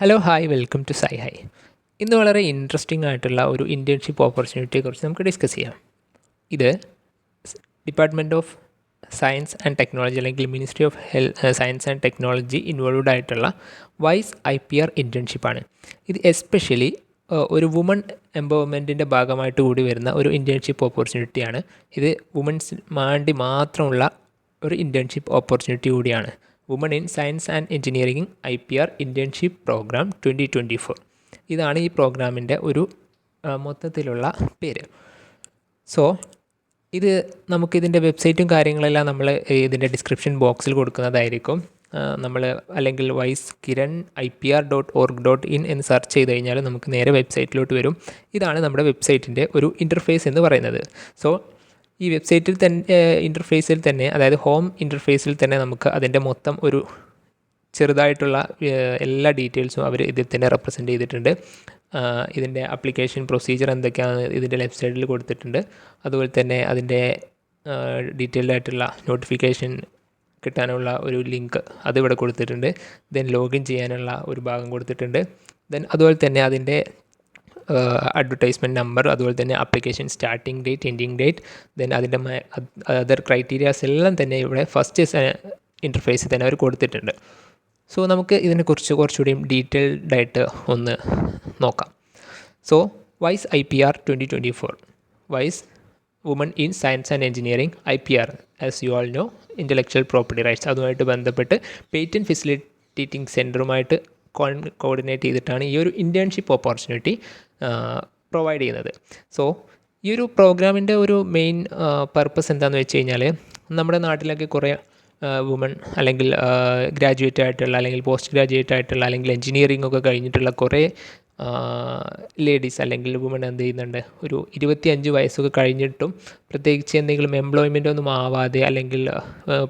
Hello hi welcome to സൈ ഹൈ. ഇന്ന് വളരെ ഇൻട്രസ്റ്റിംഗ് ആയിട്ടുള്ള ഒരു ഇൻറ്റേൺഷിപ്പ് ഓപ്പർച്യൂണിറ്റിയെക്കുറിച്ച് നമുക്ക് ഡിസ്കസ് ചെയ്യാം. ഇത് department of science and technology അല്ലെങ്കിൽ ministry of science and technology involved ആയിട്ടുള്ള വൈസ് IPR ഇൻറ്റേൺഷിപ്പാണ്. ഇത് എസ്പെഷ്യലി ഒരു വുമൺ എംപവർമെൻറ്റിൻ്റെ ഭാഗമായിട്ട് കൂടി വരുന്ന ഒരു ഇൻറ്റേൺഷിപ്പ് ഓപ്പർച്യൂണിറ്റിയാണ്. ഇത് വുമൻസ് വേണ്ടി മാത്രമുള്ള ഒരു ഇൻറ്റേൺഷിപ്പ് ഓപ്പർച്യൂണിറ്റി കൂടിയാണ്. Women in science and engineering IPR internship programme 2024. ഇതാണ് ഈ പ്രോഗ്രാമിൻ്റെ ഒരു മൊത്തത്തിലുള്ള പേര്. സോ ഇത് നമുക്കിതിൻ്റെ വെബ്സൈറ്റും കാര്യങ്ങളെല്ലാം നമ്മൾ ഇതിൻ്റെ ഡിസ്ക്രിപ്ഷൻ ബോക്സിൽ കൊടുക്കുന്നതായിരിക്കും. നമ്മൾ അല്ലെങ്കിൽ wisekiran.ipr.org.in എന്ന് സെർച്ച് ചെയ്ത് കഴിഞ്ഞാൽ നമുക്ക് നേരെ വെബ്സൈറ്റിലോട്ട് വരും. ഇതാണ് നമ്മുടെ വെബ്സൈറ്റിൻ്റെ ഒരു ഇൻ്റർഫേസ് എന്ന് പറയുന്നത്. സോ ഈ വെബ്സൈറ്റിൽ തന്നെ ഇൻ്റർഫേസിൽ തന്നെ, അതായത് ഹോം ഇൻ്റർഫേസിൽ തന്നെ നമുക്ക് അതിൻ്റെ മൊത്തം ഒരു ചെറുതായിട്ടുള്ള എല്ലാ ഡീറ്റെയിൽസും അവർ ഇതിൽ തന്നെ റെപ്രസെൻ്റ് ചെയ്തിട്ടുണ്ട്. ഇതിൻ്റെ അപ്ലിക്കേഷൻ പ്രൊസീജിയർ എന്തൊക്കെയാണ് ഇതിൻ്റെ ലെഫ്റ്റ് സൈഡിൽ കൊടുത്തിട്ടുണ്ട്. അതുപോലെ തന്നെ അതിൻ്റെ ഡീറ്റെയിൽഡ് ആയിട്ടുള്ള നോട്ടിഫിക്കേഷൻ കിട്ടാനുള്ള ഒരു ലിങ്ക് അതിവിടെ കൊടുത്തിട്ടുണ്ട്. ദെൻ ലോഗിൻ ചെയ്യാനുള്ള ഒരു ഭാഗം കൊടുത്തിട്ടുണ്ട്. ദെൻ അതുപോലെ തന്നെ അതിൻ്റെ അഡ്വർടൈസ്മെൻറ്റ് നമ്പർ, അതുപോലെ തന്നെ application starting date, ending date, then അതിൻ്റെ അതർ ക്രൈറ്റീരിയാസ് എല്ലാം തന്നെ ഇവിടെ ഫസ്റ്റ് ഇൻ്റർഫേസിൽ തന്നെ അവർ കൊടുത്തിട്ടുണ്ട്. സോ നമുക്ക് ഇതിനെക്കുറിച്ച് കുറച്ചുകൂടിയും ഡീറ്റെയിൽഡ് ആയിട്ട് ഒന്ന് നോക്കാം. സോ വൈസ് IPR 2024, വൈസ് women in science and engineering IPR, as you all know, intellectual property rights, അതുമായിട്ട് ബന്ധപ്പെട്ട് പേറ്റൻറ്റ് ഫെസിലിറ്റേറ്റിംഗ് സെൻറ്ററുമായിട്ട് കോർഡിനേറ്റ് ചെയ്തിട്ടാണ് ഈ ഒരു ഇൻറ്റേൺഷിപ്പ് ഓപ്പർച്യൂണിറ്റി പ്രൊവൈഡ് ചെയ്യുന്നത്. സോ ഈ ഒരു പ്രോഗ്രാമിൻ്റെ ഒരു മെയിൻ പർപ്പസ് എന്താണെന്ന് വെച്ച് കഴിഞ്ഞാൽ, നമ്മുടെ നാട്ടിലൊക്കെ കുറേ വുമൺ അല്ലെങ്കിൽ ഗ്രാജുവേറ്റ് ആയിട്ടുള്ള അല്ലെങ്കിൽ പോസ്റ്റ് ഗ്രാജുവേറ്റ് ആയിട്ടുള്ള അല്ലെങ്കിൽ എൻജിനീയറിംഗ് ഒക്കെ കഴിഞ്ഞിട്ടുള്ള കുറേ ലേഡീസ് അല്ലെങ്കിൽ വുമൺ എന്ത് ചെയ്യുന്നുണ്ട്, ഒരു 25 വയസ്സൊക്കെ കഴിഞ്ഞിട്ടും പ്രത്യേകിച്ച് എന്തെങ്കിലും എംപ്ലോയ്മെൻ്റ് ഒന്നും ആവാതെ അല്ലെങ്കിൽ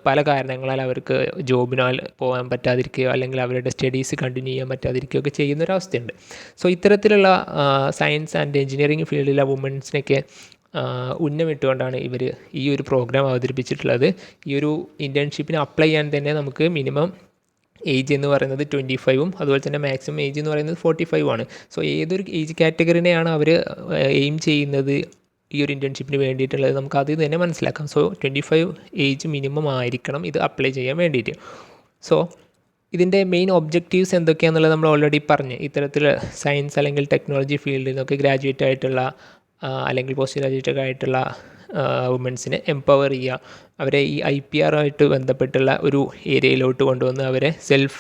പല കാരണങ്ങളാൽ അവർക്ക് ജോബിനാൽ പോകാൻ പറ്റാതിരിക്കുകയോ അല്ലെങ്കിൽ അവരുടെ സ്റ്റഡീസ് കണ്ടിന്യൂ ചെയ്യാൻ പറ്റാതിരിക്കുകയോ ഒക്കെ ചെയ്യുന്നൊരവസ്ഥയുണ്ട്. സോ ഇത്തരത്തിലുള്ള സയൻസ് ആൻഡ് എഞ്ചിനീയറിംഗ് ഫീൽഡിലെ വുമൻസിനൊക്കെ ഉന്നമിട്ടുകൊണ്ടാണ് ഇവർ ഈ ഒരു പ്രോഗ്രാം അവതരിപ്പിച്ചിട്ടുള്ളത്. ഈ ഒരു ഇൻറ്റേൺഷിപ്പിന് അപ്ലൈ ചെയ്യാൻ തന്നെ നമുക്ക് മിനിമം ഏജ് എന്ന് പറയുന്നത് 25ഉം അതുപോലെ തന്നെ മാക്സിമം ഏജ് എന്ന് പറയുന്നത് 45 ആണ്. സോ ഏതൊരു ഏജ് കാറ്റഗറിനെയാണ് അവർ എയിം ചെയ്യുന്നത് ഈ ഒരു ഇൻറ്റേൺഷിപ്പിന് വേണ്ടിയിട്ടുള്ളത് നമുക്ക് അത് തന്നെ മനസ്സിലാക്കാം. സോ 25 ഏജ് മിനിമം ആയിരിക്കണം ഇത് അപ്ലൈ ചെയ്യാൻ വേണ്ടിയിട്ട്. സോ ഇതിൻ്റെ മെയിൻ ഒബ്ജക്റ്റീവ്സ് എന്തൊക്കെയാണെന്നുള്ളത് നമ്മൾ ഓൾറെഡി പറഞ്ഞ്, ഇത്തരത്തിൽ സയൻസ് അല്ലെങ്കിൽ ടെക്നോളജി ഫീൽഡിൽ നിന്നൊക്കെ ഗ്രാജുവേറ്റ് ആയിട്ടുള്ള അല്ലെങ്കിൽ പോസ്റ്റ് ഗ്രാജുവേറ്റ് ആയിട്ടുള്ള വുമൻസിനെ എംപവർ ചെയ്യുക, അവരെ ഈ IPR ആയിട്ട് ബന്ധപ്പെട്ടുള്ള ഒരു ഏരിയയിലോട്ട് കൊണ്ടുവന്ന് അവരെ സെൽഫ്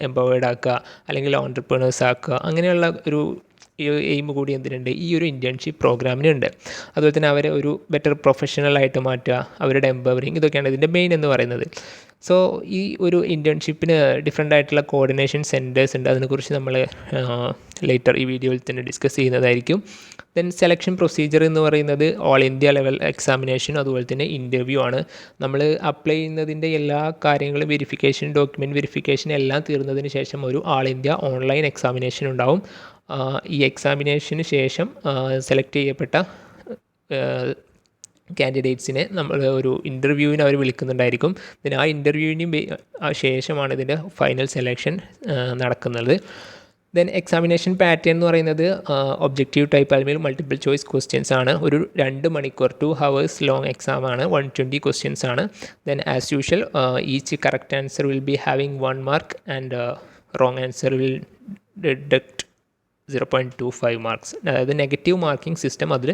എംപവേർഡ് ആക്കുക അല്ലെങ്കിൽ ഓൺട്രപ്രണേഴ്സ് ആക്കുക, അങ്ങനെയുള്ള ഒരു എയിം കൂടി എന്തിനുണ്ട്, ഈ ഒരു ഇൻറ്റേൺഷിപ്പ് പ്രോഗ്രാമിനുണ്ട്. അതുപോലെ തന്നെ അവരെ ഒരു ബെറ്റർ പ്രൊഫഷണലായിട്ട് മാറ്റുക, അവരുടെ എംപവറിങ്, ഇതൊക്കെയാണ് ഇതിൻ്റെ മെയിൻ എന്ന് പറയുന്നത്. സോ ഈ ഒരു ഇൻറ്റേൺഷിപ്പിന് ഡിഫറെൻ്റ് ആയിട്ടുള്ള കോർഡിനേഷൻ സെൻറ്റേഴ്സ് ഉണ്ട്. അതിനെക്കുറിച്ച് നമ്മൾ ലേറ്റർ ഈ വീഡിയോയിൽ തന്നെ ഡിസ്കസ് ചെയ്യുന്നതായിരിക്കും. ദെൻ സെലക്ഷൻ പ്രൊസീജിയർ എന്ന് പറയുന്നത് ഓൾ ഇന്ത്യ ലെവൽ എക്സാമിനേഷൻ അതുപോലെ തന്നെ ഇൻ്റർവ്യൂ ആണ്. നമ്മൾ അപ്ലൈ ചെയ്യുന്നതിൻ്റെ എല്ലാ കാര്യങ്ങളും വെരിഫിക്കേഷൻ, ഡോക്യുമെൻറ്റ് വെരിഫിക്കേഷൻ എല്ലാം തീർന്നതിന് ശേഷം ഒരു ആൾ ഇന്ത്യ ഓൺലൈൻ എക്സാമിനേഷൻ ഉണ്ടാവും. ഈ എക്സാമിനേഷന് ശേഷം സെലക്ട് ചെയ്യപ്പെട്ട കാൻഡിഡേറ്റ്സിനെ നമ്മൾ ഒരു ഇൻ്റർവ്യൂവിന് അവർ വിളിക്കുന്നുണ്ടായിരിക്കും. പിന്നെ ആ ഇൻ്റർവ്യൂവിനും ശേഷമാണ് ഇതിൻ്റെ ഫൈനൽ സെലക്ഷൻ നടക്കുന്നത്. ദെൻ എക്സാമിനേഷൻ പാറ്റേൺ എന്ന് പറയുന്നത് ഒബ്ജക്റ്റീവ് ടൈപ്പ് അല്ലെങ്കിൽ മൾട്ടിപ്പിൾ ചോയ്സ് ക്വസ്റ്റ്യൻസ് ആണ്. ഒരു 2 മണിക്കൂർ 2 hours ലോങ് എക്സാം ആണ്. 120 ക്വസ്റ്റ്യൻസ് ആണ്. Then as usual each correct answer will be having 1 mark and wrong answer will deduct 0.25 marks. അതായത് നെഗറ്റീവ് മാർക്കിംഗ് സിസ്റ്റം അതിൽ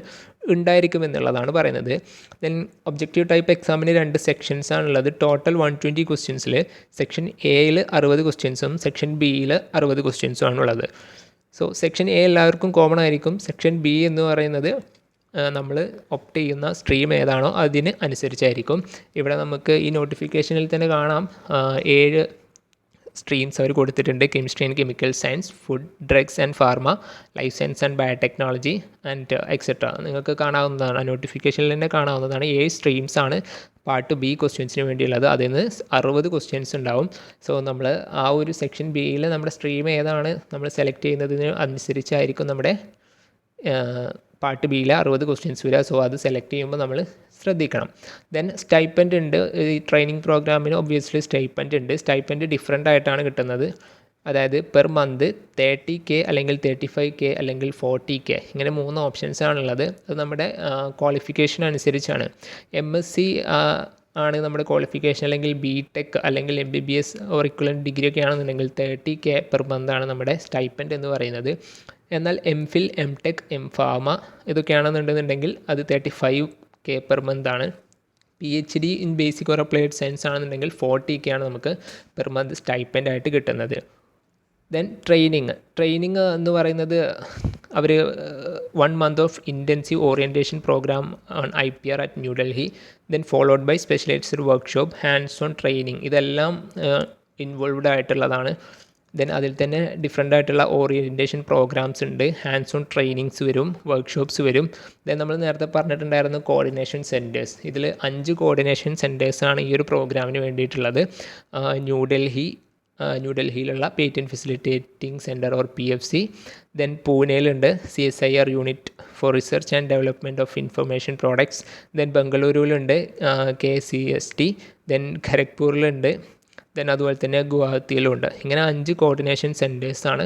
ഉണ്ടായിരിക്കുമെന്നുള്ളതാണ് പറയുന്നത്. ദെൻ ഒബ്ജക്റ്റീവ് ടൈപ്പ് എക്സാമിന് 2 സെക്ഷൻസ് ആണുള്ളത്. ടോട്ടൽ 120 ക്വസ്റ്റ്യൻസിൽ സെക്ഷൻ എയിൽ 60 ക്വസ്റ്റ്യൻസും സെക്ഷൻ ബിയിൽ 60 ക്വസ്റ്റ്യൻസും ആണുള്ളത്. സോ സെക്ഷൻ എ എല്ലാവർക്കും കോമൺ ആയിരിക്കും. സെക്ഷൻ ബി എന്ന് പറയുന്നത് നമ്മൾ ഓപ്റ്റ് ചെയ്യുന്ന സ്ട്രീം ഏതാണോ അതിന് അനുസരിച്ചായിരിക്കും. ഇവിടെ നമുക്ക് ഈ നോട്ടിഫിക്കേഷനിൽ തന്നെ കാണാം 7 സ്ട്രീംസ് അവർ കൊടുത്തിട്ടുണ്ട്. Chemistry and chemical science, food, drugs and pharma, life science and biotechnology and etcetera. നിങ്ങൾക്ക് കാണാവുന്നതാണ്, ആ നോട്ടിഫിക്കേഷനിൽ തന്നെ കാണാവുന്നതാണ്. 7 സ്ട്രീംസ് ആണ് പാർട്ട് ബി ക്വസ്റ്റ്യൻസിന് വേണ്ടിയുള്ളത്. അതിൽ നിന്ന് 60 ക്വസ്റ്റ്യൻസ് ഉണ്ടാവും. സോ നമ്മൾ ആ ഒരു സെക്ഷൻ ബിയിൽ നമ്മുടെ സ്ട്രീം ഏതാണ് നമ്മൾ സെലക്ട് ചെയ്യുന്നതിന് അനുസരിച്ചായിരിക്കും നമ്മുടെ പാർട്ട് ബിയിൽ 60 ക്വസ്റ്റ്യൻസ് വരിക. സോ അത് സെലക്ട് ചെയ്യുമ്പോൾ നമ്മൾ ശ്രദ്ധിക്കണം. ദെൻ സ്റ്റൈപ്പൻഡ് ഉണ്ട്. ഈ ട്രെയിനിങ് പ്രോഗ്രാമിന് ഒബ്വിയസ്ലി സ്റ്റൈപ്പൻഡ് ഉണ്ട്. സ്റ്റൈപ്പൻഡ് ഡിഫറെൻ്റ് ആയിട്ടാണ് കിട്ടുന്നത്. അതായത് പെർ മന്ത് 30K അല്ലെങ്കിൽ 35K അല്ലെങ്കിൽ 40K ഇങ്ങനെ 3 ഓപ്ഷൻസാണുള്ളത്. അത് നമ്മുടെ ക്വാളിഫിക്കേഷൻ അനുസരിച്ചാണ്. MSc ആണ് നമ്മുടെ ക്വാളിഫിക്കേഷൻ, അല്ലെങ്കിൽ BTech അല്ലെങ്കിൽ MBBS ഓർ ഇക്വലൻറ്റ് ഡിഗ്രി ഒക്കെ ആണെന്നുണ്ടെങ്കിൽ 30K പെർ മന്താണ് നമ്മുടെ സ്റ്റൈപ്പൻഡ് എന്ന് പറയുന്നത്. എന്നാൽ MPhil, MTech, MPharma ഇതൊക്കെയാണെന്നുണ്ടെന്നുണ്ടെങ്കിൽ അത് 35K പെർ മന്താണ്. PhD in basic or applied science ആണെന്നുണ്ടെങ്കിൽ 40K ആണ് നമുക്ക് പെർ മന്ത് സ്റ്റൈപ്പൻഡ് ആയിട്ട് കിട്ടുന്നത്. ദെൻ ട്രെയിനിങ് എന്ന് പറയുന്നത് അവർ 1 month of intensive orientation programme on IPR at New Delhi, then followed by specialised workshop, hands on training, ഇതെല്ലാം ഇൻവോൾവ്ഡ് ആയിട്ടുള്ളതാണ്. ദെൻ അതിൽ തന്നെ ഡിഫറെൻ്റ് ആയിട്ടുള്ള ഓറിയൻറ്റേഷൻ പ്രോഗ്രാംസ് ഉണ്ട്, ഹാൻഡ്സ് ഓൺ ട്രെയിനിങ്സ് വരും, വർക്ക്ഷോപ്സ് വരും. ദെൻ നമ്മൾ നേരത്തെ പറഞ്ഞിട്ടുണ്ടായിരുന്നു കോർഡിനേഷൻ സെൻറ്റേഴ്സ്. ഇതിൽ 5 കോർഡിനേഷൻ സെൻറ്റേഴ്സാണ് ഈ ഒരു പ്രോഗ്രാമിന് വേണ്ടിയിട്ടുള്ളത്. ന്യൂഡൽഹിയിലുള്ള patent facilitating centre or PFC, then പൂനെയിലുണ്ട് CSIR unit for research and development of information products, then ബംഗളൂരുവിലുണ്ട് KCST, ദെൻ ഖരഗ്പൂരിലുണ്ട്, ദെൻ അതുപോലെ തന്നെ ഗുവാഹത്തിയിലുണ്ട്. ഇങ്ങനെ 5 കോർഡിനേഷൻ സെൻറ്റേഴ്സാണ്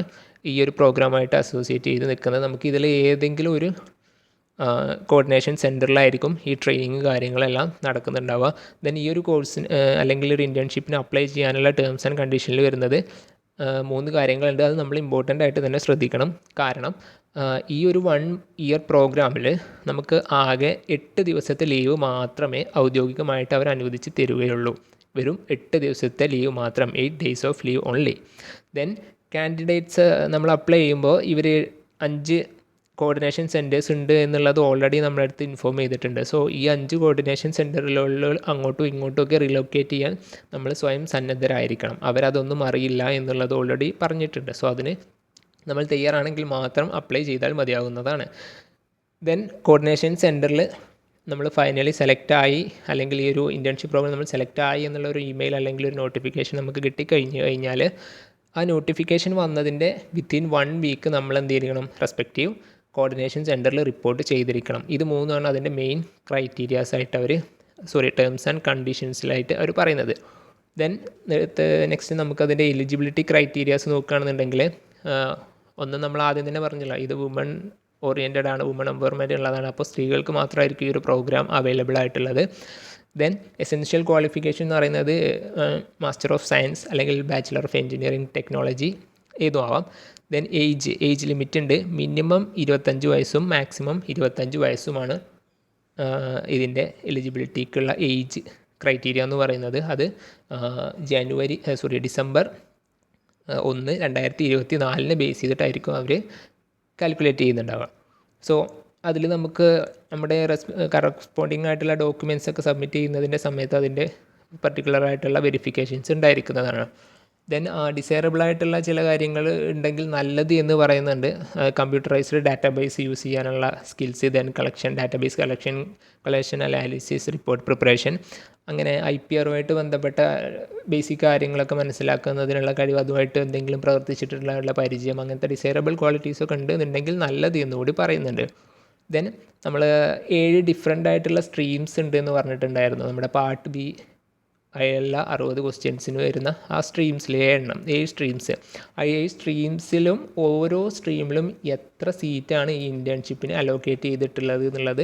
ഈ ഒരു പ്രോഗ്രാമായിട്ട് അസോസിയേറ്റ് ചെയ്ത് നിൽക്കുന്നത്. നമുക്കിതിൽ ഏതെങ്കിലും ഒരു കോർഡിനേഷൻ സെൻറ്ററിലായിരിക്കും ഈ ട്രെയിനിങ് കാര്യങ്ങളെല്ലാം നടക്കുന്നുണ്ടാവുക. ദെൻ ഈ ഒരു കോഴ്സിന് അല്ലെങ്കിൽ ഒരു ഇൻറ്റേൺഷിപ്പിന് അപ്ലൈ ചെയ്യാനുള്ള ടേംസ് ആൻഡ് കണ്ടീഷനിൽ വരുന്നത് 3 കാര്യങ്ങളുണ്ട്. അത് നമ്മൾ ഇമ്പോർട്ടൻ്റ് ആയിട്ട് തന്നെ ശ്രദ്ധിക്കണം. കാരണം ഈ ഒരു 1 year പ്രോഗ്രാമിൽ നമുക്ക് ആകെ 8 ദിവസത്തെ ലീവ് മാത്രമേ ഔദ്യോഗികമായിട്ട് അവർ അനുവദിച്ച് തരികയുള്ളൂ. വെറും 8 ദിവസത്തെ ലീവ് മാത്രം, 8 days of leave only. Then candidates നമ്മൾ അപ്ലൈ ചെയ്യുമ്പോൾ ഇവർ 5 കോർഡിനേഷൻ സെൻറ്റേഴ്സ് ഉണ്ട് എന്നുള്ളത് ഓൾറെഡി നമ്മുടെ അടുത്ത് ഇൻഫോം ചെയ്തിട്ടുണ്ട്. സോ ഈ 5 കോർഡിനേഷൻ സെൻറ്ററുകളിൽ അങ്ങോട്ടും ഇങ്ങോട്ടും ഒക്കെ റിലൊക്കേറ്റ് ചെയ്യാൻ നമ്മൾ സ്വയം സന്നദ്ധരായിരിക്കണം. അവരതൊന്നും അറിയില്ല എന്നുള്ളത് ഓൾറെഡി പറഞ്ഞിട്ടുണ്ട്. സോ അതിന് നമ്മൾ തയ്യാറാണെങ്കിൽ മാത്രം അപ്ലൈ ചെയ്താൽ മതിയാകുന്നതാണ്. ദെൻ കോർഡിനേഷൻ സെൻറ്ററിൽ നമ്മൾ ഫൈനലി സെലക്ട് ആയി, അല്ലെങ്കിൽ ഈ ഒരു ഇൻറ്റേൺഷിപ്പ് പ്രോഗ്രാം നമ്മൾ സെലക്ട് ആയി എന്നുള്ള ഒരു ഇമെയിൽ അല്ലെങ്കിൽ ഒരു നോട്ടിഫിക്കേഷൻ നമുക്ക് കിട്ടിക്കഴിഞ്ഞാൽ ആ നോട്ടിഫിക്കേഷൻ വന്നതിൻ്റെ വിത്തിൻ 1 week നമ്മൾ എന്ത് ചെയ്യണം, റെസ്പെക്റ്റീവ് കോർഡിനേഷൻ സെൻറ്ററിൽ റിപ്പോർട്ട് ചെയ്തിരിക്കണം. ഇത് 3ആണ് അതിൻ്റെ മെയിൻ ക്രൈറ്റീരിയാസ് ആയിട്ട് ടേംസ് ആൻഡ് കണ്ടീഷൻസിലായിട്ട് അവർ പറയുന്നത്. ദെൻ നെക്സ്റ്റ് നമുക്കതിൻ്റെ എലിജിബിലിറ്റി ക്രൈറ്റീരിയാസ് നോക്കുകയാണെന്നുണ്ടെങ്കിൽ ഒന്ന് നമ്മൾ ആദ്യം തന്നെ പറഞ്ഞില്ല, ഇത് വുമൺ ഓറിയൻറ്റഡ് ആണ്, വുമൺ എംപവർമെൻറ്റ് ഉള്ളതാണ്. അപ്പോൾ സ്ത്രീകൾക്ക് മാത്രമായിരിക്കും ഈ ഒരു പ്രോഗ്രാം അവൈലബിൾ ആയിട്ടുള്ളത്. ദെൻ എസെൻഷ്യൽ ക്വാളിഫിക്കേഷൻ എന്ന് പറയുന്നത് മാസ്റ്റർ ഓഫ് സയൻസ് അല്ലെങ്കിൽ ബാച്ചിലർ ഓഫ് എഞ്ചിനീയറിംഗ് ടെക്നോളജി ഏതും ആവാം. ദെൻ ഏജ് ലിമിറ്റ് ഉണ്ട്. മിനിമം 25 വയസ്സും മാക്സിമം 25 വയസ്സുമാണ് ഇതിൻ്റെ എലിജിബിലിറ്റിക്കുള്ള ഏജ് ക്രൈറ്റീരിയ എന്ന് പറയുന്നത്. അത് ഡിസംബർ 1, 2024 ബേസ് ചെയ്തിട്ടായിരിക്കും അവർ കാൽക്കുലേറ്റ് ചെയ്യുന്നുണ്ടാവുക. സോ അതിൽ നമുക്ക് നമ്മുടെ കറസ്പോണ്ടിങ് ആയിട്ടുള്ള ഡോക്യുമെൻറ്റ്സ് ഒക്കെ സബ്മിറ്റ് ചെയ്യുന്നതിൻ്റെ സമയത്ത് അതിൻ്റെ പർട്ടിക്കുലർ ആയിട്ടുള്ള വെരിഫിക്കേഷൻസ് ഉണ്ടായിരിക്കുന്നതാണ്. ദെൻ ഡിസൈറബിൾ ആയിട്ടുള്ള ചില കാര്യങ്ങൾ ഉണ്ടെങ്കിൽ നല്ലത് എന്ന് പറയുന്നുണ്ട്. കമ്പ്യൂട്ടറൈസ്ഡ് ഡാറ്റാബേസ് യൂസ് ചെയ്യാനുള്ള skills, then database collection analysis, report preparation, അങ്ങനെ IPRുമായിട്ട് ബന്ധപ്പെട്ട ബേസിക് കാര്യങ്ങളൊക്കെ മനസ്സിലാക്കുന്നതിനുള്ള കഴിവ്, അതുമായിട്ട് എന്തെങ്കിലും പ്രവർത്തിച്ചിട്ടുള്ള പരിചയം, അങ്ങനത്തെ ഡിസൈറബിൾ ക്വാളിറ്റീസൊക്കെ ഉണ്ട് എന്നുണ്ടെങ്കിൽ നല്ലത് എന്നുകൂടി പറയുന്നുണ്ട്. ദെൻ നമ്മൾ 7 ഡിഫറെൻ്റ് ആയിട്ടുള്ള സ്ട്രീംസ് ഉണ്ട് എന്ന് പറഞ്ഞിട്ടുണ്ടായിരുന്നു. നമ്മുടെ പാർട്ട് B അതിലുള്ള 60 ക്വസ്റ്റ്യൻസിന് വരുന്ന ആ സ്ട്രീംസിലെ 7 സ്ട്രീംസ്. ആ 7 സ്ട്രീംസിലും ഓരോ സ്ട്രീമിലും എത്ര സീറ്റാണ് ഈ ഇൻറ്റേൺഷിപ്പിന് അലോക്കേറ്റ് ചെയ്തിട്ടുള്ളത് എന്നുള്ളത്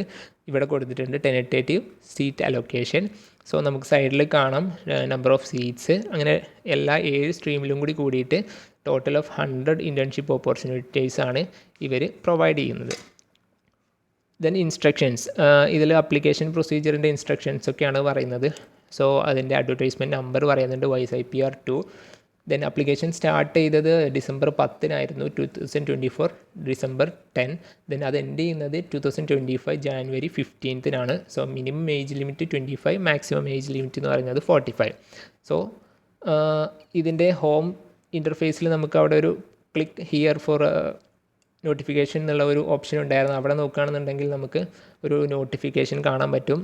ഇവിടെ കൊടുത്തിട്ടുണ്ട്. ടെനറ്റേറ്റീവ് സീറ്റ് അലോക്കേഷൻ. സോ നമുക്ക് സൈഡിൽ കാണാം നമ്പർ ഓഫ് സീറ്റ്സ്. അങ്ങനെ എല്ലാ 7 സ്ട്രീമിലും കൂടി കൂടിയിട്ട് ടോട്ടൽ ഓഫ് 100 ഇൻറ്റേൺഷിപ്പ് ഓപ്പർച്യൂണിറ്റീസ് ആണ് ഇവർ പ്രൊവൈഡ് ചെയ്യുന്നത്. ദെൻ ഇൻസ്ട്രക്ഷൻസ്, ഇതിൽ അപ്ലിക്കേഷൻ പ്രൊസീജിയറിൻ്റെ ഇൻസ്ട്രക്ഷൻസ് ഒക്കെയാണ് പറയുന്നത്. സോ അതിൻ്റെ അഡ്വർടൈസ്മെൻറ്റ് നമ്പർ പറയുന്നുണ്ട് YSIPR 2. ദെൻ അപ്ലിക്കേഷൻ സ്റ്റാർട്ട് ചെയ്തത് December 10 2024, December 10. ദെൻ അത് എൻഡ് ചെയ്യുന്നത് 2025 January 15 so minimum age limit 25, maximum age limit എന്ന് പറയുന്നത് 45. സോ ഇതിൻ്റെ ഹോം ഇൻ്റർഫേസിൽ നമുക്ക് അവിടെ ഒരു ക്ലിക്ക് ഹിയർ ഫോർ നോട്ടിഫിക്കേഷൻ എന്നുള്ള ഒരു ഓപ്ഷൻ ഉണ്ടായിരുന്നു. അവിടെ നോക്കുകയാണെന്നുണ്ടെങ്കിൽ നമുക്ക് ഒരു നോട്ടിഫിക്കേഷൻ കാണാൻ പറ്റും.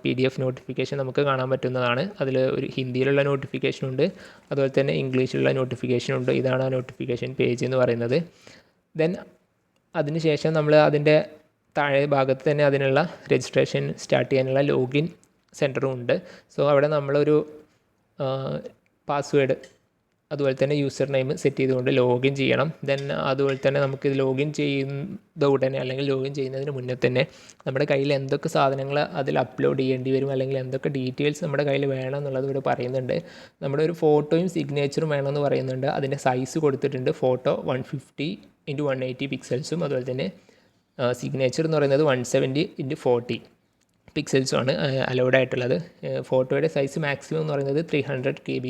PDF നോട്ടിഫിക്കേഷൻ നമുക്ക് കാണാൻ പറ്റുന്നതാണ്. അതിൽ ഒരു ഹിന്ദിയിലുള്ള നോട്ടിഫിക്കേഷനുണ്ട്, അതുപോലെ തന്നെ ഇംഗ്ലീഷിലുള്ള നോട്ടിഫിക്കേഷനുണ്ട്. ഇതാണ് ആ നോട്ടിഫിക്കേഷൻ പേജ് എന്ന് പറയുന്നത്. ദെൻ അതിനുശേഷം നമ്മൾ അതിൻ്റെ താഴെ ഭാഗത്ത് തന്നെ അതിനുള്ള രജിസ്ട്രേഷൻ സ്റ്റാർട്ട് ചെയ്യാനുള്ള ലോഗിൻ സെൻറ്ററും ഉണ്ട്. സോ അവിടെ നമ്മളൊരു പാസ്വേഡ് അതുപോലെ തന്നെ യൂസർ നെയിം സെറ്റ് ചെയ്തുകൊണ്ട് ലോഗിൻ ചെയ്യണം. ദെൻ അതുപോലെ തന്നെ നമുക്ക് ലോഗിൻ ചെയ്യുന്ന ഉടനെ അല്ലെങ്കിൽ ലോഗിൻ ചെയ്യുന്നതിന് മുന്നേ തന്നെ നമ്മുടെ കയ്യിൽ എന്തൊക്കെ സാധനങ്ങൾ അതിൽ അപ്ലോഡ് ചെയ്യേണ്ടി വരും അല്ലെങ്കിൽ എന്തൊക്കെ ഡീറ്റെയിൽസ് നമ്മുടെ കയ്യിൽ വേണം എന്നുള്ളത് ഇവിടെ പറയുന്നുണ്ട്. നമ്മുടെ ഒരു ഫോട്ടോയും സിഗ്നേച്ചറും വേണമെന്ന് പറയുന്നുണ്ട്. അതിൻ്റെ സൈസ് കൊടുത്തിട്ടുണ്ട്. ഫോട്ടോ 150x180 പിക്സൽസും അതുപോലെ തന്നെ സിഗ്നേച്ചർ എന്ന് പറയുന്നത് 170x40 പിക്സൽസുമാണ് അലൗഡ് ആയിട്ടുള്ളത്. ഫോട്ടോയുടെ സൈസ് മാക്സിമം എന്ന് പറയുന്നത് 300 KB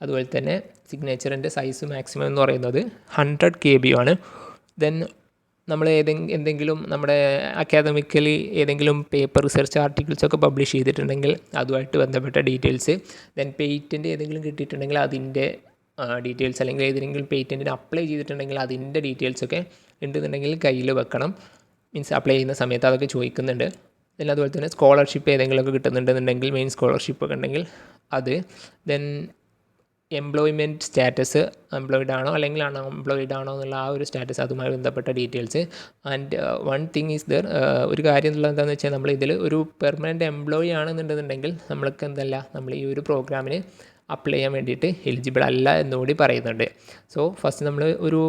അതുപോലെ തന്നെ സിഗ്നേച്ചറിൻ്റെ സൈസ് മാക്സിമം എന്ന് പറയുന്നത് 100 KB ആണ്. ദെൻ നമ്മൾ എന്തെങ്കിലും നമ്മുടെ അക്കാദമിക്കലി ഏതെങ്കിലും പേപ്പർ റിസർച്ച് ആർട്ടിക്കിൾസൊക്കെ പബ്ലിഷ് ചെയ്തിട്ടുണ്ടെങ്കിൽ അതുമായിട്ട് ബന്ധപ്പെട്ട ഡീറ്റെയിൽസ്, ദെൻ പേറ്റൻറ്റ് ഏതെങ്കിലും കിട്ടിയിട്ടുണ്ടെങ്കിൽ അതിൻ്റെ ഡീറ്റെയിൽസ്, അല്ലെങ്കിൽ ഏതെങ്കിലും പേറ്റൻറ്റിന് അപ്ലൈ ചെയ്തിട്ടുണ്ടെങ്കിൽ അതിൻ്റെ ഡീറ്റെയിൽസൊക്കെ ഉണ്ടെന്നുണ്ടെങ്കിൽ കയ്യിൽ വെക്കണം. മീൻസ് അപ്ലൈ ചെയ്യുന്ന സമയത്ത് അതൊക്കെ ചോദിക്കുന്നുണ്ട്. ദെൻ അതുപോലെ തന്നെ സ്കോളർഷിപ്പ് ഏതെങ്കിലുമൊക്കെ കിട്ടുന്നുണ്ടെന്നുണ്ടെങ്കിൽ മെയിൻ സ്കോളർഷിപ്പ് ഒക്കെ ഉണ്ടെങ്കിൽ അത്. ദെൻ എംപ്ലോയ്മെൻറ്റ് സ്റ്റാറ്റസ്, എംപ്ലോയിഡ് ആണോ അല്ലെങ്കിൽ അൺഎംപ്ലോയിഡ് ആണോ എന്നുള്ള ആ ഒരു സ്റ്റാറ്റസ്, അതുമായി ബന്ധപ്പെട്ട details. And one thing is there, ഒരു കാര്യം എന്നുള്ളത് എന്താണെന്ന് വെച്ചാൽ നമ്മൾ ഇതിൽ ഒരു പെർമനൻറ്റ് എംപ്ലോയി ആണെന്നുണ്ടെന്നുണ്ടെങ്കിൽ നമ്മൾക്ക് നമ്മൾ ഈ ഒരു പ്രോഗ്രാമിന് അപ്ലൈ ചെയ്യാൻ വേണ്ടിയിട്ട് എലിജിബിൾ അല്ല എന്നുകൂടി പറയുന്നുണ്ട്. സോ ഫസ്റ്റ് നമ്മൾ ഒരു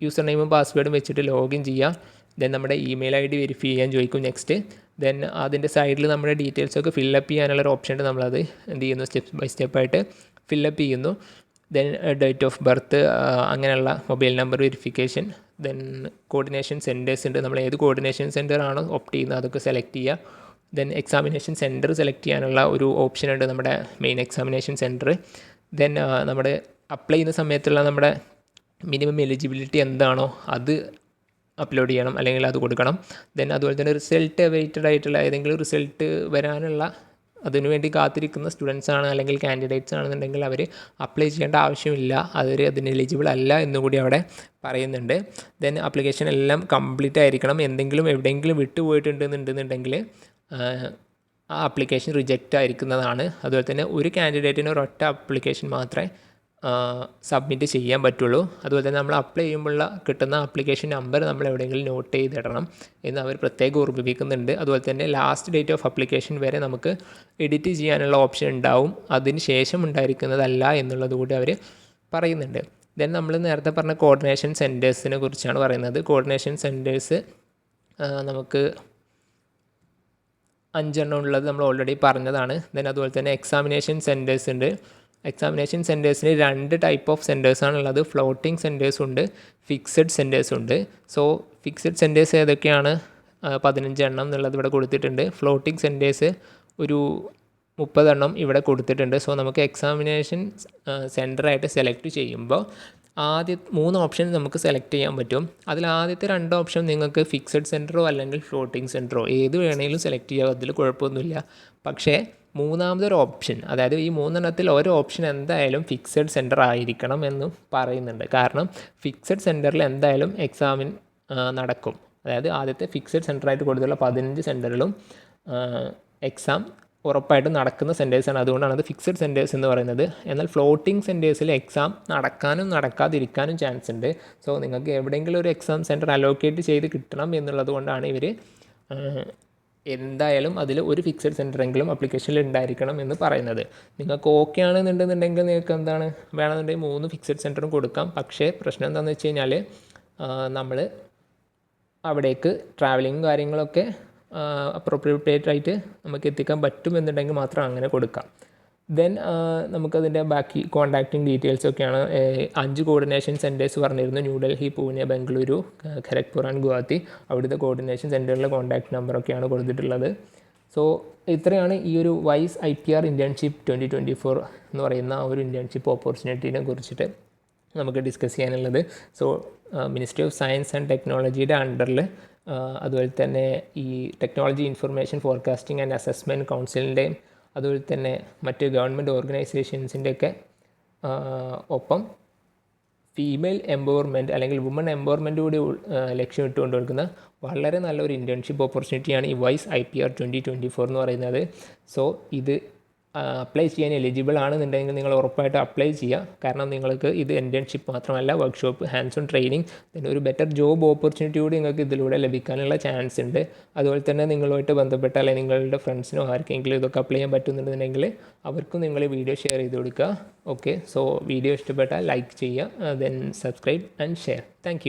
യൂസർ നെയിമും പാസ്വേഡും വെച്ചിട്ട് ലോഗിൻ ചെയ്യുക. ദെൻ നമ്മുടെ ഇമെയിൽ ID വെരിഫൈ ചെയ്യാൻ ചോദിക്കും. നെക്സ്റ്റ് ദെൻ അതിൻ്റെ സൈഡിൽ നമ്മുടെ ഡീറ്റെയിൽസൊക്കെ ഫില്ലപ്പ് ചെയ്യാനുള്ളൊരു ഓപ്ഷൻ ഉണ്ട്. നമ്മളത് എന്ത് ചെയ്യുന്നു, സ്റ്റെപ്പ് ബൈ സ്റ്റെപ്പായിട്ട് ഫില്ലപ്പ് ചെയ്യുന്നു. ദെൻ ഡേറ്റ് ഓഫ് ബർത്ത്, അങ്ങനെയുള്ള mobile number verification. Then coordination centres ഉണ്ട്. നമ്മൾ ഏത് കോർഡിനേഷൻ സെൻറ്റർ ആണോ ഓപ്റ്റ് ചെയ്യുന്നത് അതൊക്കെ സെലക്ട് ചെയ്യുക. ദെൻ എക്സാമിനേഷൻ സെൻറ്റർ സെലക്ട് ചെയ്യാനുള്ള ഒരു ഓപ്ഷൻ ഉണ്ട്, നമ്മുടെ മെയിൻ എക്സാമിനേഷൻ സെൻറ്റർ. ദെൻ നമ്മുടെ അപ്ലൈ ചെയ്യുന്ന സമയത്തുള്ള നമ്മുടെ മിനിമം എലിജിബിലിറ്റി എന്താണോ അത് അപ്ലോഡ് ചെയ്യണം അല്ലെങ്കിൽ അത് കൊടുക്കണം. ദെൻ അതുപോലെ തന്നെ റിസൾട്ട് അവൈറ്റഡ് ആയിട്ടുള്ള ഏതെങ്കിലും റിസൾട്ട് വരാനുള്ള അതിനുവേണ്ടി കാത്തിരിക്കുന്ന സ്റ്റുഡൻസ് ആണ് അല്ലെങ്കിൽ കാൻഡിഡേറ്റ്സ് ആണെന്നുണ്ടെങ്കിൽ അവർ അപ്ലൈ ചെയ്യേണ്ട ആവശ്യമില്ല, അതിന് എലിജിബിൾ അല്ല എന്നുകൂടി അവിടെ പറയുന്നുണ്ട്. ദെൻ ആപ്ലിക്കേഷൻ എല്ലാം കംപ്ലീറ്റ് ആയിരിക്കണം. എവിടെയെങ്കിലും വിട്ടുപോയിട്ടുണ്ടെന്നുണ്ടെങ്കിൽ ആ ആപ്ലിക്കേഷൻ റിജക്റ്റ് ആയിരിക്കുന്നതാണ്. അതുപോലെ തന്നെ ഒരു കാൻഡിഡേറ്റിന് ഒരൊറ്റ ആപ്ലിക്കേഷൻ മാത്രമേ സബ്മിറ്റ് ചെയ്യാൻ പറ്റുള്ളൂ. അതുപോലെ തന്നെ നമ്മൾ അപ്ലൈ ചെയ്യുമ്പോൾ കിട്ടുന്ന ആപ്ലിക്കേഷൻ നമ്പർ നമ്മൾ എവിടെയെങ്കിലും നോട്ട് ചെയ്തിടണം എന്ന് അവർ പ്രത്യേകം ഓർമ്മിപ്പിക്കുന്നുണ്ട്. അതുപോലെ തന്നെ ലാസ്റ്റ് ഡേറ്റ് ഓഫ് ആപ്ലിക്കേഷൻ വരെ നമുക്ക് എഡിറ്റ് ചെയ്യാനുള്ള ഓപ്ഷൻ ഉണ്ടാവും, അതിന് ശേഷം ഉണ്ടായിരിക്കുന്നതല്ല എന്നുള്ളത് കൂടി അവർ പറയുന്നുണ്ട്. ദെൻ നമ്മൾ നേരത്തെ പറഞ്ഞ കോർഡിനേഷൻ സെൻറ്റേഴ്സിനെ കുറിച്ചാണ് പറയുന്നത്. കോർഡിനേഷൻ സെൻറ്റേഴ്സ് നമുക്ക് 5 ഉള്ളത് നമ്മൾ ഓൾറെഡി പറഞ്ഞതാണ്. ദെൻ അതുപോലെ തന്നെ എക്സാമിനേഷൻ സെൻറ്റേഴ്സ് ഉണ്ട്. എക്സാമിനേഷൻ സെൻറ്റേഴ്സിന് 2 ടൈപ്പ് ഓഫ് സെൻറ്റേഴ്സാണുള്ളത്. ഫ്ലോട്ടിംഗ് സെൻറ്റേഴ്സും ഉണ്ട്, ഫിക്സഡ് സെൻറ്റേഴ്സും ഉണ്ട്. സോ ഫിക്സഡ് സെൻറ്റേഴ്സ് ഏതൊക്കെയാണ്, 15 എന്നുള്ളത് ഇവിടെ കൊടുത്തിട്ടുണ്ട്. ഫ്ലോട്ടിംഗ് സെൻറ്റേഴ്സ് ഒരു 30 ഇവിടെ കൊടുത്തിട്ടുണ്ട്. സോ നമുക്ക് എക്സാമിനേഷൻ സെൻറ്ററായിട്ട് സെലക്ട് ചെയ്യുമ്പോൾ 3 ഓപ്ഷൻ നമുക്ക് സെലക്ട് ചെയ്യാൻ പറ്റും. അതിൽ ആദ്യത്തെ 2 ഓപ്ഷൻ നിങ്ങൾക്ക് ഫിക്സഡ് സെൻറ്ററോ അല്ലെങ്കിൽ ഫ്ലോട്ടിംഗ് സെൻറ്ററോ ഏത് വേണമെങ്കിലും സെലക്ട് ചെയ്യാം, അതിൽ കുഴപ്പമൊന്നുമില്ല. പക്ഷേ മൂന്നാമതൊരു ഓപ്ഷൻ, അതായത് ഈ 3 ഒരു ഓപ്ഷൻ എന്തായാലും ഫിക്സഡ് സെൻറ്റർ ആയിരിക്കണം എന്ന് പറയുന്നുണ്ട്. കാരണം ഫിക്സഡ് സെൻറ്ററിൽ എന്തായാലും എക്സാമിൻ നടക്കും. അതായത് ആദ്യത്തെ ഫിക്സഡ് സെൻറ്ററായിട്ട് കൊടുത്തുള്ള 15 സെൻറ്ററിലും എക്സാം ഉറപ്പായിട്ടും നടക്കുന്ന സെൻറ്റേഴ്സാണ്. അതുകൊണ്ടാണ് അത് ഫിക്സഡ് സെൻറ്റേഴ്സ് എന്ന് പറയുന്നത്. എന്നാൽ ഫ്ലോട്ടിംഗ് സെൻറ്റേഴ്സിൽ എക്സാം നടക്കാനും നടക്കാതിരിക്കാനും ചാൻസ് ഉണ്ട്. സോ നിങ്ങൾക്ക് എവിടെയെങ്കിലും ഒരു എക്സാം സെൻറ്റർ അലോക്കേറ്റ് ചെയ്ത് കിട്ടണം എന്നുള്ളത് കൊണ്ടാണ് ഇവർ എന്തായാലും അതിൽ ഒരു ഫിക്സഡ് സെൻറ്ററെങ്കിലും ആപ്ലിക്കേഷനിൽ ഉണ്ടായിരിക്കണം എന്ന് പറയുന്നത്. നിങ്ങൾക്ക് ഓക്കെ ആണെന്നുണ്ടെന്നുണ്ടെങ്കിൽ നിങ്ങൾക്ക് വേണമെന്നുണ്ടെങ്കിൽ 3 ഫിക്സഡ് സെൻറ്ററും കൊടുക്കാം. പക്ഷേ പ്രശ്നം എന്താണെന്ന് വെച്ച് കഴിഞ്ഞാൽ നമ്മൾ അവിടേക്ക് ട്രാവലിങ്ങും കാര്യങ്ങളൊക്കെ അപ്രോപ്രിയേറ്റ് ആയിട്ട് നമുക്ക് എത്തിക്കാൻ പറ്റുമെന്നുണ്ടെങ്കിൽ മാത്രം അങ്ങനെ കൊടുക്കാം. ദെൻ നമുക്കതിൻ്റെ ബാക്കി കോൺടാക്റ്റിംഗ് ഡീറ്റെയിൽസൊക്കെയാണ്. 5 കോർഡിനേഷൻ സെൻറ്റേഴ്സ് പറഞ്ഞിരുന്നു, ന്യൂഡൽഹി, പൂനെ, ബംഗളൂരു, ഖരഗ്പൂർ ആൻഡ് ഗുവാഹത്തി. അവിടുത്തെ കോർഡിനേഷൻ സെൻറ്ററിലെ കോൺടാക്റ്റ് നമ്പറൊക്കെയാണ് കൊടുത്തിട്ടുള്ളത്. സോ ഇത്രയാണ് ഈ ഒരു വൈസ് IPR ഇൻറ്റേൺഷിപ്പ് 2024 എന്ന് പറയുന്ന ഒരു ഇൻറ്റേൺഷിപ്പ് ഓപ്പർച്യൂണിറ്റീനെ കുറിച്ചിട്ട് നമുക്ക് ഡിസ്കസ് ചെയ്യാനുള്ളത്. So ministry of science and ടെക്നോളജിയുടെ അണ്ടറിൽ അതുപോലെ തന്നെ ഈ technology information forecasting and assessment കൗൺസിലിൻ്റെയും അതുപോലെ തന്നെ മറ്റ് ഗവൺമെൻറ് ഓർഗനൈസേഷൻസിൻ്റെയൊക്കെ ഒപ്പം ഫീമെയിൽ എംപവർമെൻറ്റ് അല്ലെങ്കിൽ വുമൺ എംപവർമെൻറ്റ് കൂടി ലക്ഷ്യമിട്ടുകൊണ്ട് കൊടുക്കുന്ന വളരെ നല്ലൊരു ഇൻറ്റേൺഷിപ്പ് ഓപ്പർച്യൂണിറ്റിയാണ് ഈ വൈസ് IPR 2024 എന്ന് പറയുന്നത്. സോ ഇത് അപ്ലൈ ചെയ്യാൻ എലിജിബിൾ ആണെന്നുണ്ടെങ്കിൽ നിങ്ങൾ ഉറപ്പായിട്ട് അപ്ലൈ ചെയ്യുക. കാരണം നിങ്ങൾക്ക് ഇത് ഇൻറ്റേൺഷിപ്പ് മാത്രമല്ല, വർക്ക്ഷോപ്പ്, ഹാൻഡ്സ് ഓൺ ട്രെയിനിങ്, പിന്നെ ഒരു ബെറ്റർ ജോബ് ഓപ്പർച്യൂണിറ്റി കൂടി നിങ്ങൾക്ക് ഇതിലൂടെ ലഭിക്കാനുള്ള ചാൻസ് ഉണ്ട്. അതുപോലെ തന്നെ നിങ്ങളുമായിട്ട് ബന്ധപ്പെട്ട അല്ലെങ്കിൽ നിങ്ങളുടെ ഫ്രണ്ട്സിനോ ആർക്കെങ്കിലും ഇതൊക്കെ അപ്ലൈ ചെയ്യാൻ പറ്റുന്നുണ്ടെങ്കിൽ അവർക്കും നിങ്ങൾ വീഡിയോ ഷെയർ ചെയ്ത് കൊടുക്കുക. ഓക്കെ, സോ വീഡിയോ ഇഷ്ടപ്പെട്ടാൽ ലൈക്ക് ചെയ്യുക, then subscribe and share. Thank